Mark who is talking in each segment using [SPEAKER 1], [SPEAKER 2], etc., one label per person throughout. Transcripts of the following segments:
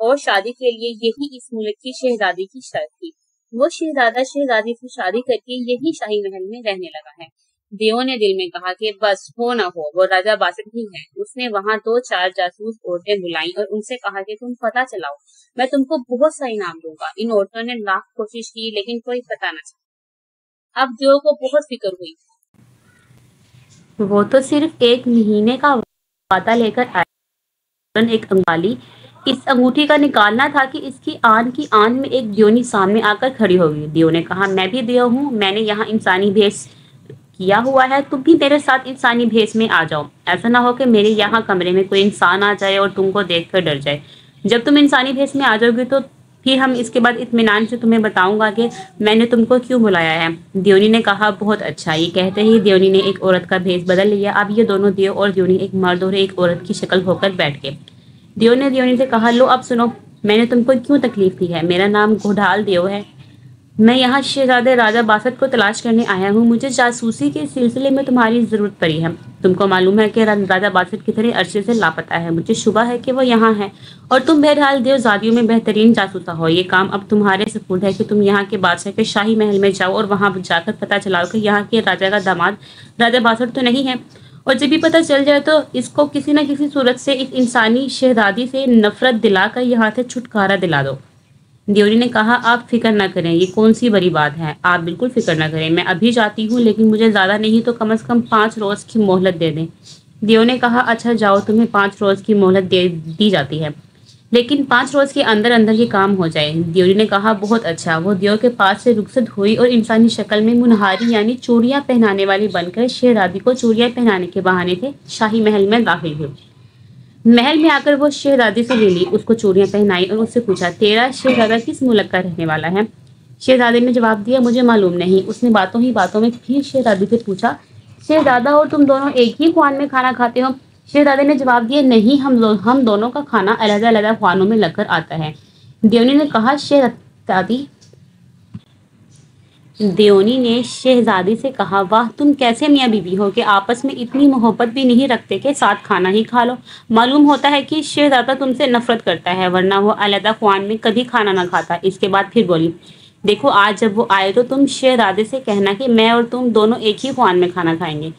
[SPEAKER 1] اور شادی کے لیے یہی اس ملک کی شہزادی کی شرط تھی۔ وہ شہزادہ شہزادی سے شادی کر کے یہی شاہی محل میں رہنے لگا ہے۔ دیو نے دل میں کہا کہ بس ہو نہ ہو وہ راجہ باسط ہی ہے۔ اس نے وہاں 2-4 جاسوس عورتیں بلائیں اور ان سے کہا کہ تم پتہ چلاؤ، میں تم کو بہت سا انعام دوں گا۔ ان عورتوں نے لاکھ کوشش کی لیکن کوئی پتہ نہ چلا۔ اب دیو کو بہت فکر ہوئی۔
[SPEAKER 2] وہ تو صرف 1 مہینے کا وعدہ لے کر آیا، ایک انگالی اس انگوٹھی کا نکالنا تھا کہ اس کی آن میں ایک دیونی سامنے آ کر کھڑی ہو گئی۔ دیو نے کہا، میں بھی دیو ہوں، میں نے یہاں انسانی بھیس کیا ہوا ہے، تم بھی میرے ساتھ انسانی بھیس میں آ جاؤ۔ ایسا نہ ہو کہ میرے یہاں کمرے میں کوئی انسان آ جائے اور تم کو دیکھ کر ڈر جائے۔ جب تم انسانی بھیس میں آ جاؤ گے تو پھر ہم اس کے بعد اطمینان سے تمہیں بتاؤں گا کہ میں نے تم کو کیوں بلایا ہے۔ دیونی نے کہا، بہت اچھا۔ یہ کہتے ہی دیونی نے ایک عورت کا بھیس بدل لیا۔ اب یہ دونوں دیو اور دیونی ایک مرد اور ایک عورت کی شکل ہو کر بیٹھ گئے۔ دیو نے دیونی سے کہا، لو اب سنو، میں نے تم کو کیوں تکلیف دی ہے۔ میرا نام گھوڑال دیو ہے، میں یہاں شہزادے راجہ باسط کو تلاش کرنے آیا ہوں۔ مجھے جاسوسی کے سلسلے میں تمہاری ضرورت پڑی ہے۔ تم کو معلوم ہے کہ راجہ باسط کتنے عرصے سے لاپتہ ہے، مجھے شبہ ہے کہ وہ یہاں ہے اور تم بہرحال دیو زادیوں میں بہترین جاسوسہ ہو۔ یہ کام اب تمہارے سپرد ہے کہ تم یہاں کے بادشاہ کے شاہی محل میں جاؤ اور وہاں جا کر پتہ چلاؤ کہ یہاں کے راجہ کا داماد راجہ باسط تو نہیں ہے، اور جب بھی پتہ چل جائے تو اس کو کسی نہ کسی صورت سے ایک انسانی شہزادی سے نفرت دلا کر یہاں سے چھٹکارا دلا دو۔ دیونی نے کہا، آپ فکر نہ کریں، یہ کون سی بڑی بات ہے، آپ بالکل فکر نہ کریں، میں ابھی جاتی ہوں، لیکن مجھے زیادہ نہیں تو کم از کم 5 روز کی مہلت دے دیں۔ دیو نے کہا، اچھا جاؤ، تمہیں 5 روز کی مہلت دی جاتی ہے، لیکن 5 روز کے اندر یہ کام ہو جائے۔ دیونی نے کہا، بہت اچھا۔ وہ دیو کے پاس سے رخصت ہوئی اور انسانی شکل میں منہاری یعنی چوڑیاں پہنانے والی بن کر شہزادی کو چوڑیاں پہنانے کے بہانے سے شاہی محل میں داخل ہوئی۔ محل میں آ کر وہ شہزادی سے ملی، اس کو چوڑیاں پہنائی اور اس سے پوچھا، تیرا شہزادہ کس ملک کا رہنے والا ہے؟ شہزادی نے جواب دیا، مجھے معلوم نہیں۔ اس نے باتوں ہی باتوں میں پھر شہزادی سے پوچھا، شہزادہ اور تم دونوں ایک ہی خوان میں کھانا کھاتے ہو؟ شہزادے نے جواب دیا، نہیں، ہم دونوں کا کھانا علیحدہ علیحدہ خوانوں میں لگ کر آتا ہے۔ دیونی نے شہزادی سے کہا، واہ، تم کیسے میاں بیوی ہو کہ آپس میں اتنی محبت بھی نہیں رکھتے کہ ساتھ کھانا ہی کھا لو۔ معلوم ہوتا ہے کہ شہزادہ تم سے نفرت کرتا ہے، ورنہ وہ علیحدہ خوان میں کبھی کھانا نہ کھاتا۔ اس کے بعد پھر بولی، دیکھو، آج جب وہ آئے تو تم شہزادے سے کہنا کہ میں اور تم دونوں ایک ہی خوان میں کھانا کھائیں گے۔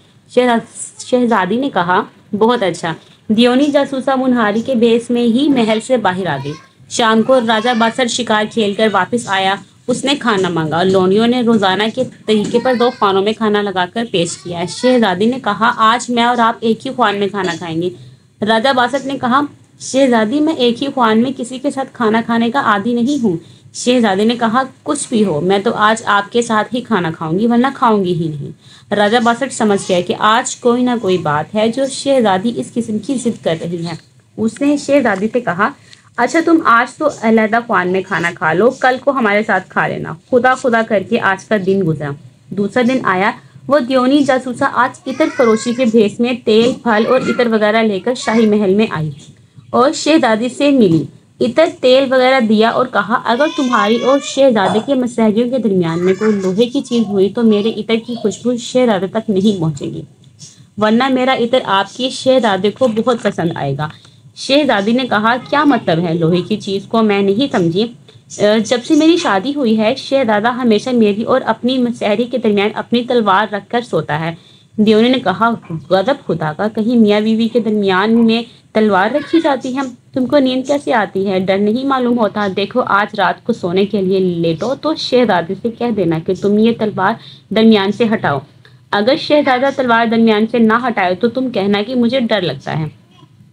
[SPEAKER 2] شہزادی نے کہا، بہت اچھا۔ دیونی جاسوسہ منہاری کے بھیس میں ہی محل سے باہر آ گئی۔ شام کو راجہ باسط شکار کھیل کر واپس آیا، اس نے کھانا مانگا۔ لونیوں نے روزانہ کے طریقے پر 2 خوانوں میں کھانا لگا کر پیش کیا۔ شہزادی نے کہا، آج میں اور آپ ایک ہی خوان میں کھانا کھائیں گے۔ راجہ باسط نے کہا، شہزادی، میں ایک ہی خوان میں کسی کے ساتھ کھانا کھانے کا عادی نہیں ہوں۔ شہزادی نے کہا، کچھ بھی ہو، میں تو آج آپ کے ساتھ ہی کھانا کھاؤں گی، ورنہ کھاؤں گی ہی نہیں۔ راجہ باسط سمجھ گیا کہ آج کوئی نہ کوئی بات ہے جو شہزادی اس قسم کی ضد کر رہی ہے۔ اس نے شہزادی سے کہا، اچھا، تم آج تو علیحدہ خوان میں کھانا کھا لو، کل کو ہمارے ساتھ کھا لینا۔ خدا کر کے آج کا دن گزرا۔ دوسرا دن آیا۔ وہ دیونی جاسوسہ آج عطر فروشی کے بھیس میں تیل، پھل اور عطر وغیرہ لے کر شاہی محل میں آئی اور شہزادی سے ملی، عطر، تیل وغیرہ دیا اور کہا، اگر تمہاری اور شہزادے کے مسحریوں کے درمیان میں کوئی لوہے کی چیز ہوئی تو میرے عطر کی خوشبو شہزادے تک نہیں پہنچے گی، ورنہ میرا عطر آپ کی شہزادے کو بہت پسند آئے گا۔ شہزادی نے کہا، کیا مطلب ہے لوہے کی چیز کو؟ میں نہیں سمجھی۔ جب سے میری شادی ہوئی ہے، شہزادہ ہمیشہ میری اور اپنی مسحری کے درمیان اپنی تلوار رکھ کر سوتا ہے۔ دیونی نے کہا، غضب خدا کا، کہیں میاں بیوی کے درمیان میں تلوار رکھی جاتی ہے؟ تم کو نیند کیسے آتی ہے؟ ڈر نہیں معلوم ہوتا؟ دیکھو، آج رات کو سونے کے لیے لیٹو تو شہزادی سے کہہ دینا کہ تم یہ تلوار درمیان سے ہٹاؤ۔ اگر شہزادہ تلوار درمیان سے نہ ہٹائے تو تم کہنا کہ مجھے ڈر لگتا ہے۔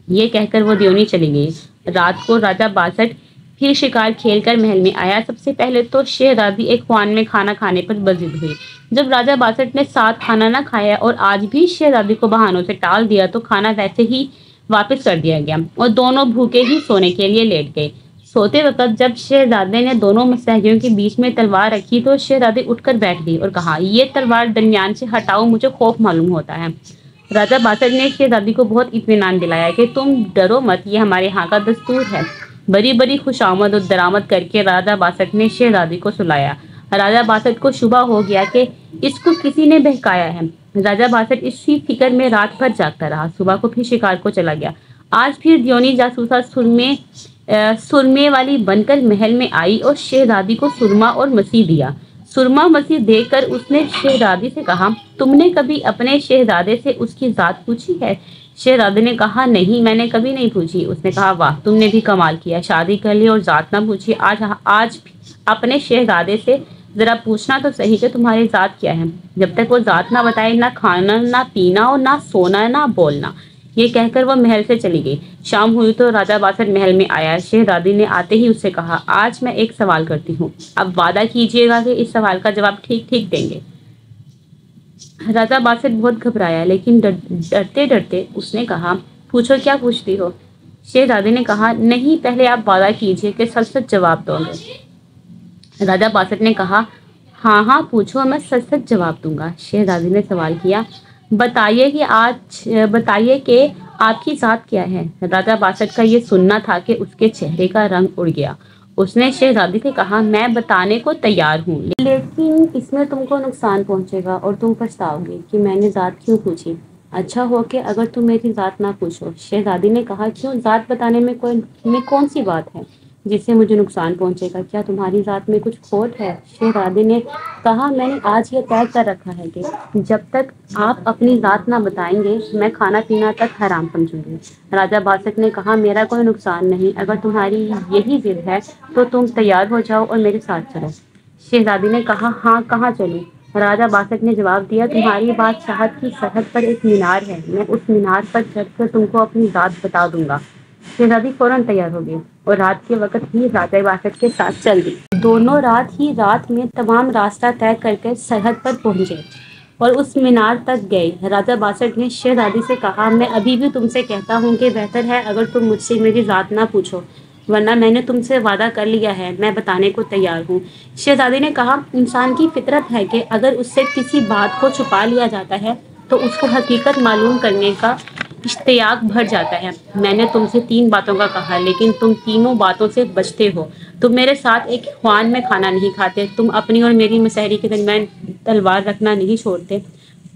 [SPEAKER 2] یہ کہہ کر وہ دیونی چلی گئی۔ رات کو راجہ باسط پھر شکار کھیل کر محل میں آیا۔ سب سے پہلے تو شہزادی ایک خوان میں کھانا کھانے پر بضد ہوئی۔ جب راجہ باسط نے ساتھ کھانا نہ کھایا اور آج بھی شہزادی کو بہانوں سے ٹال دیا تو کھانا ویسے ہی واپس کر دیا گیا اور دونوں بھوکے ہی سونے کے لیے لیٹ گئے۔ سوتے وقت جب شہزادے نے دونوں مسحریوں کے بیچ میں تلوار رکھی تو شہزادی اٹھ کر بیٹھ گئی اور کہا، یہ تلوار درمیان سے ہٹاؤ، مجھے خوف معلوم ہوتا ہے۔ راجہ باسط نے شہزادی کو بہت اطمینان دلایا کہ تم ڈرو مت، یہ ہمارے ہاں کا دستور ہے۔ بڑی بڑی خوشامد اور درآمد کر کے راجہ باسط نے شہزادی کو سلایا۔ راجہ باسط کو شبہ ہو گیا کہ اس کو کسی نے بہکایا ہے۔ راجہ باسط اسی فکر میں رات بھر جاگتا رہا۔ صبح کو پھر شکار کو چلا گیا۔ آج پھر دیونی جاسوسہ سرمے
[SPEAKER 1] سرمے والی بن کر محل میں آئی اور شہزادی کو سرما اور مسیح دیا۔ سرما مسیح دیکھ کر اس نے شہزادی سے کہا، تم نے کبھی اپنے شہزادے سے اس کی ذات پوچھی ہے؟ شہزادی نے کہا، نہیں، میں نے کبھی نہیں پوچھی۔ اس نے کہا، واہ، تم نے بھی کمال کیا، شادی کر لی اور ذات نہ پوچھی۔ آج اپنے شہزادے سے ذرا پوچھنا تو صحیح کہ تمہاری ذات کیا ہے۔ جب تک وہ ذات نہ بتائے، نہ کھانا، نہ پینا اور نہ سونا، نہ بولنا۔ یہ کہہ کر وہ محل سے چلی گئی۔ شام ہوئی تو راجہ باسط محل میں آیا۔ شہزادی نے آتے ہی اس سے کہا، آج میں ایک سوال کرتی ہوں، اب وعدہ کیجیے گا کہ اس سوال کا جواب ٹھیک ٹھیک دیں گے۔ راجہ باسط بہت گھبرایا، لیکن ڈرتے ڈرتے اس نے کہا، پوچھو، کیا پوچھتی ہو؟ شہزادی نے کہا، نہیں، پہلے آپ وعدہ کیجیے کہ سچ سچ جواب دو گے۔ راجہ باسط نے کہا، ہاں ہاں پوچھو، میں سچ سچ جواب دوں گا۔ شہزادی نے سوال کیا، بتائیے کہ آپ کی ذات کیا ہے؟ راجہ باسط کا یہ سننا تھا کہ اس کے چہرے کا رنگ اڑ گیا۔ اس نے شہزادی سے کہا، میں بتانے کو تیار ہوں، لیکن اس میں تم کو نقصان پہنچے گا اور تم پچھتاؤ گے کہ میں نے ذات کیوں پوچھی۔ اچھا ہو کہ اگر تم میری ذات نہ پوچھو۔ شہزادی نے کہا، کیوں؟ ذات بتانے میں کون سی بات ہے جس سے مجھے نقصان پہنچے گا؟ کیا تمہاری ذات میں کچھ کھوٹ ہے؟ شہزادی نے کہا، میں نے آج یہ طے کر رکھا ہے کہ جب تک آپ اپنی ذات نہ بتائیں گے، میں کھانا پینا تک حرام سمجھوں گی۔ راجہ باسط نے کہا، میرا کوئی نقصان نہیں، اگر تمہاری یہی ضد ہے تو تم تیار ہو جاؤ اور میرے ساتھ چلو۔ شہزادی نے کہا، ہاں، کہاں چلوں؟ راجہ باسط نے جواب دیا، تمہاری بادشاہت کی سرحد پر ایک مینار ہے، میں اس مینار پر چڑھ کر تم کو اپنی ذات بتا دوں گا۔ شہزادی فوراً تیار ہو گئی اور رات کے وقت ہی راجہ باسط کے ساتھ چل دی۔ دونوں رات میں تمام راستہ طے کر کے سرحد پر پہنچے اور اس مینار تک گئے۔ راجہ باسط نے شہزادی سے کہا، میں ابھی بھی تم سے کہتا ہوں کہ بہتر ہے اگر تم مجھ سے میری ذات نہ پوچھو، ورنہ میں نے تم سے وعدہ کر لیا ہے، میں بتانے کو تیار ہوں۔ شہزادی نے کہا، انسان کی فطرت ہے کہ اگر اس سے کسی بات کو چھپا لیا جاتا ہے تو اس کو حقیقت معلوم کرنے کا اشتیاق بڑھ جاتا ہے۔ میں نے تم سے 3 باتوں کا کہا، لیکن تم تینوں باتوں سے بچتے ہو۔ تم میرے ساتھ ایک خوان میں کھانا نہیں کھاتے، تم اپنی اور میری مسحری کے درمیان تلوار رکھنا نہیں چھوڑتے،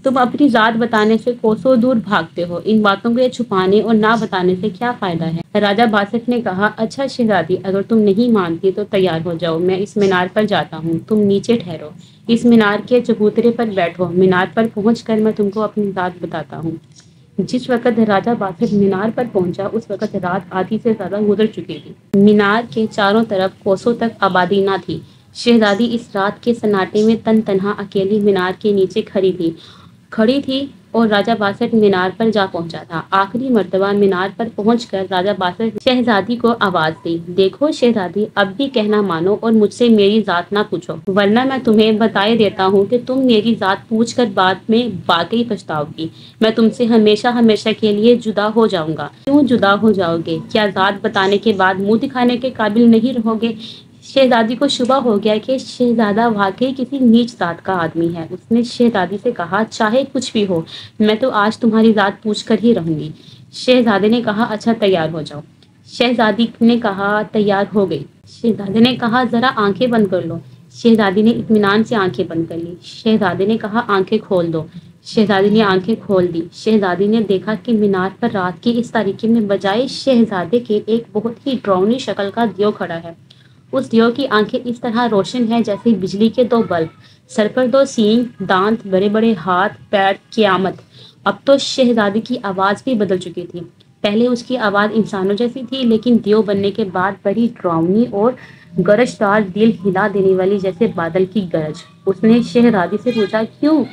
[SPEAKER 1] تم اپنی ذات بتانے سے کوسوں دور بھاگتے ہو۔ ان باتوں کو چھپانے اور نہ بتانے سے کیا فائدہ ہے؟ راجہ باسط نے کہا، اچھا شہزادی، اگر تم نہیں مانتی تو تیار ہو جاؤ، میں اس مینار پر جاتا ہوں، تم نیچے ٹھہرو، اس مینار کے چبوترے پر بیٹھو، مینار پر پہنچ کر میں تم کو اپنی ذات بتاتا ہوں۔ جس وقت راجہ باسط مینار پر پہنچا، اس وقت رات آدھی سے زیادہ گزر چکی تھی۔ مینار کے چاروں طرف کوسوں تک آبادی نہ تھی۔ شہزادی اس رات کے سناٹے میں تنہا اکیلی مینار کے نیچے کھڑی تھی اور راجہ باسط مینار پر جا پہنچا تھا۔ آخری مرتبہ مینار پر پہنچ کر راجہ باسط نے شہزادی کو آواز دی، دیکھو شہزادی، اب بھی کہنا مانو اور مجھ سے میری ذات نہ پوچھو، ورنہ میں تمہیں بتائے دیتا ہوں کہ تم میری ذات پوچھ کر بعد میں واقعی پچھتاؤ گی، میں تم سے ہمیشہ کے لیے جدا ہو جاؤں گا۔ کیوں جدا ہو جاؤ گے؟ کیا ذات بتانے کے بعد منہ دکھانے کے قابل نہیں رہو گے؟ شہزادی کو شبہ ہو گیا کہ شہزادہ واقعی کسی نیچ ذات کا آدمی ہے۔ اس نے شہزادی سے کہا، چاہے کچھ بھی ہو، میں تو آج تمہاری ذات پوچھ کر ہی رہوں گی۔ شہزادے نے کہا، اچھا تیار ہو جاؤ۔ شہزادی نے کہا، تیار ہو گئی۔ شہزادے نے کہا، ذرا آنکھیں بند کر لو۔ شہزادی نے اطمینان سے آنکھیں بند کر لی۔ شہزادے نے کہا، آنکھیں کھول دو۔ شہزادی نے آنکھیں کھول دی۔ شہزادی نے دیکھا کہ مینار پر رات کی اس تاریکی میں بجائے شہزادے کے ایک بہت ہی ڈراؤنی شکل کا دیو کھڑا ہے۔ اس دیو کی آنکھیں اس طرح روشن ہیں جیسے بجلی کے 2 بلب، سر پر 2 سینگ، دانت، بڑے بڑے ہاتھ پیر، قیامت۔ اب تو شہزادی کی آواز بھی بدل چکی تھی۔ پہلے اس کی آواز انسانوں جیسی تھی، لیکن دیو بننے کے بعد بڑی ڈراؤنی اور گرجدار، دل ہلا دینے والی، جیسے بادل کی گرج۔ اس نے شہزادی سے پوچھا، کیوں؟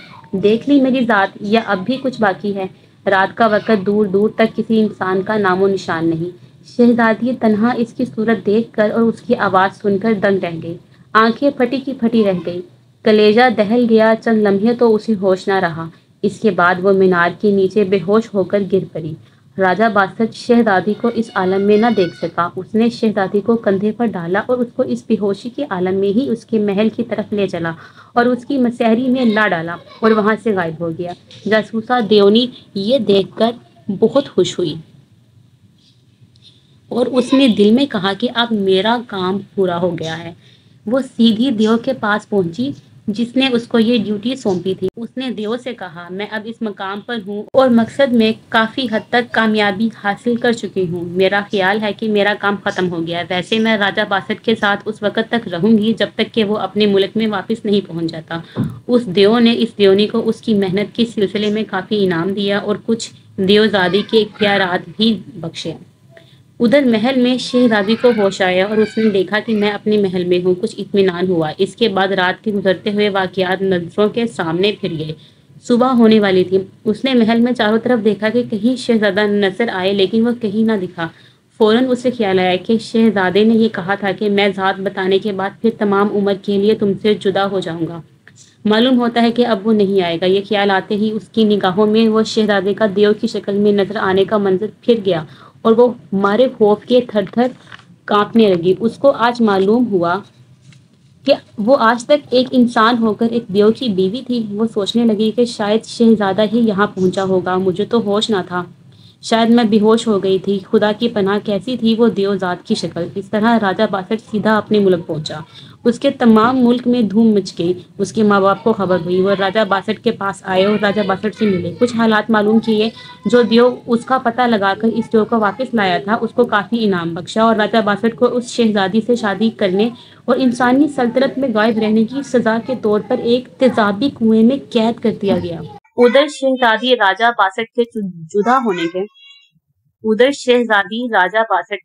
[SPEAKER 1] دیکھ لی میری ذات یا اب بھی کچھ باقی ہے؟ رات کا وقت، دور دور تک کسی انسان کا نام و نشان نہیں۔ شہزادی تنہا اس کی صورت دیکھ کر اور اس کی آواز سن کر دنگ رہ گئی، آنکھیں پھٹی کی پھٹی رہ گئی، کلیجہ دہل گیا۔ چند لمحے تو اسے ہوش نہ رہا، اس کے بعد وہ مینار کے نیچے بے ہوش ہو کر گر پڑی۔ راجہ باسط شہزادی کو اس عالم میں نہ دیکھ سکا۔ اس نے شہزادی کو کندھے پر ڈالا اور اس کو اس بے ہوشی کے عالم میں ہی اس کے محل کی طرف لے چلا اور اس کی مسحری میں لا ڈالا اور وہاں سے غائب ہو گیا۔ جاسوسہ دیونی یہ دیکھ کر بہت خوش ہوئی اور اس نے دل میں کہا کہ اب میرا کام پورا ہو گیا ہے۔ وہ سیدھی دیو کے پاس پہنچی جس نے اس کو یہ ڈیوٹی سونپی تھی۔ اس نے دیو سے کہا، میں اب اس مقام پر ہوں اور مقصد میں کافی حد تک کامیابی حاصل کر چکی ہوں۔ میرا خیال ہے کہ میرا کام ختم ہو گیا ہے۔ ویسے میں راجہ باسٹ کے ساتھ اس وقت تک رہوں گی جب تک کہ وہ اپنے ملک میں واپس نہیں پہنچ جاتا۔ اس دیو نے اس دیونی کو اس کی محنت کے سلسلے میں کافی انعام دیا اور کچھ دیوزادی کے اختیارات بھی بخشے۔ ادھر محل میں شہزادی کو ہوش آیا اور اس نے دیکھا کہ میں اپنے محل میں ہوں۔ کچھ اطمینان ہوا۔ اس کے بعد رات کے گزرتے ہوئے واقعات نظروں کے سامنے پھر گئے۔ صبح ہونے والی تھی۔ اس نے محل میں چاروں طرف دیکھا کہ کہیں شہزادہ نظر آئے، لیکن وہ کہیں نہ دکھا۔ فوراً اسے خیال آیا کہ شہزادے نے یہ کہا تھا کہ میں ذات بتانے کے بعد پھر تمام عمر کے لیے تم سے جدا ہو جاؤں گا۔ معلوم ہوتا ہے کہ اب وہ نہیں آئے گا۔ یہ خیال آتے ہی اس کی نگاہوں میں وہ شہزادے کا دیو کی شکل میں نظر آنے کا منظر پھر گیا اور وہ مارے خوف کے تھر تھر کانپنے لگی۔ اس کو آج معلوم ہوا کہ وہ آج تک ایک انسان ہو کر ایک دیو کی بیوی تھی۔ وہ سوچنے لگی کہ شاید شہزادہ ہی یہاں پہنچا ہوگا، مجھے تو ہوش نہ تھا، شاید میں بے ہوش ہو گئی تھی۔ خدا کی پناہ، کیسی تھی وہ دیو ذات کی شکل۔ اس طرح راجہ باسٹ سیدھا اپنے ملک پہنچا۔ اس کے تمام ملک میں دھوم مچ گئی۔ اس کے ماں باپ کو خبر ہوئی۔ وہ راجہ باسٹ کے پاس آئے اور راجہ باسٹ سے ملے، کچھ حالات معلوم کیے۔ جو دیو اس کا پتہ لگا کر اس دیو کو واپس لایا تھا، اس کو کافی انعام بخشا اور راجہ باسٹ کو اس شہزادی سے شادی کرنے اور انسانی سلطنت میں غائب رہنے کی سزا کے طور پر ایک تیزابی کنویں میں قید کر دیا گیا۔ ادھر شہزادی راجہ باسٹ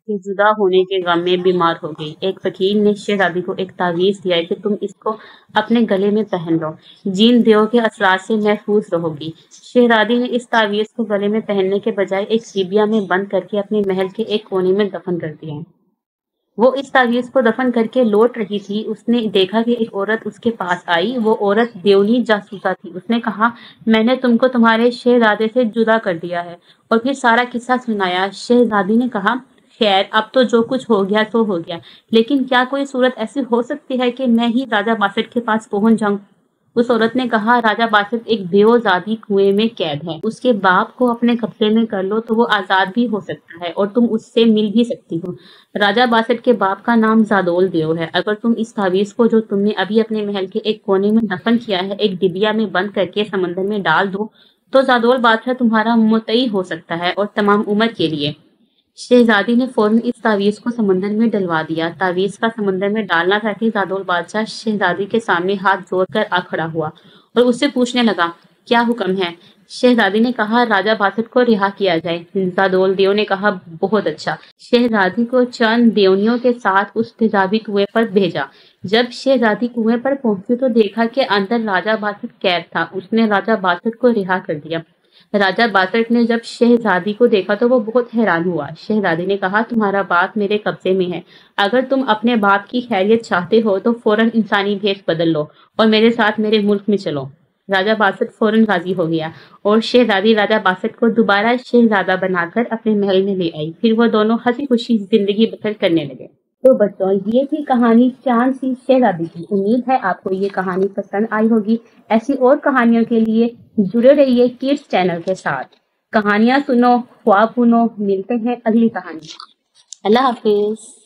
[SPEAKER 1] کے جدا ہونے کے غم میں بیمار ہو گئی۔ ایک فقیر نے شہزادی کو ایک تعویذ دیا کہ تم اس کو اپنے گلے میں پہن لو، جن دیو کے اثرات سے محفوظ رہو گی۔ شہزادی نے اس تعویذ کو گلے میں پہننے کے بجائے ایک ڈبیا میں بند کر کے اپنے محل کے ایک کونے میں دفن کر دیا۔ وہ اس تعویذ کو دفن کر کے لوٹ رہی تھی، اس نے دیکھا کہ ایک عورت اس کے پاس آئی۔ وہ عورت دیونی جاسوسہ تھی۔ اس نے کہا، میں نے تم کو تمہارے شہزادے سے جدا کر دیا ہے، اور پھر سارا قصہ سنایا۔ شہزادی نے کہا، خیر، اب تو جو کچھ ہو گیا سو ہو گیا، لیکن کیا کوئی صورت ایسی ہو سکتی ہے کہ میں ہی راجہ باسٹ کے پاس پہنچ جاؤں؟ اس عورت نے کہا، راجہ باسٹ ایک دیو زادی کنویں میں قید ہے، اس کے باپ کو اپنے قبضے میں کر لو تو وہ آزاد بھی ہو سکتا ہے اور تم اس سے مل بھی سکتی ہو۔ راجہ باسٹ کے باپ کا نام زادول دیو ہے۔ اگر تم اس تعویذ کو جو تم نے ابھی اپنے محل کے ایک کونے میں دفن کیا ہے ایک ڈبیا میں بند کر کے سمندر میں ڈال دو تو زادول بادشاہ تمہارا مطیع ہو سکتا ہے اور تمام عمر کے لیے۔ شہزادی نے فوراً اس تعویذ کو سمندر میں ڈلوا دیا۔ تعویذ کا سمندر میں ڈالنا تھا کہ زادول بادشاہ شہزادی کے سامنے ہاتھ جوڑ کر آ کھڑا ہوا اور اس سے پوچھنے لگا، کیا حکم ہے؟ شہزادی نے کہا، راجہ باسٹ کو رہا کیا جائے۔ زادول دیو نے کہا، بہت اچھا۔ شہزادی کو چند دیونیوں کے ساتھ اس تیزابی کنویں پر بھیجا۔ جب شہزادی کنویں پر پہنچی تو دیکھا کہ اندر راجہ باسٹ قید تھا۔ اس نے راجہ باسٹ کو رہا کر دیا۔ راجہ باسٹ نے جب شہزادی کو دیکھا تو وہ بہت حیران ہوا۔ شہزادی نے کہا، تمہارا باپ میرے قبضے میں ہے، اگر تم اپنے باپ کی خیریت چاہتے ہو تو فوراً انسانی بھیس بدل لو اور میرے ساتھ میرے ملک میں چلو۔ راجہ باسٹ فوراً راضی ہو گیا اور شہزادی راجہ باسٹ کو دوبارہ شہزادہ بنا کر اپنے محل میں لے آئی۔ پھر وہ دونوں ہنسی خوشی زندگی بسر کرنے لگے۔ تو بچوں، یہ تھی کہانی چاند سی شہزادی کی۔ امید ہے آپ کو یہ کہانی پسند آئی ہوگی۔ ایسی اور کہانیوں کے لیے جڑے رہیے کڈس چینل کے ساتھ۔ کہانیاں سنو، خواب بنو۔ ملتے ہیں اگلی کہانی۔ اللہ حافظ۔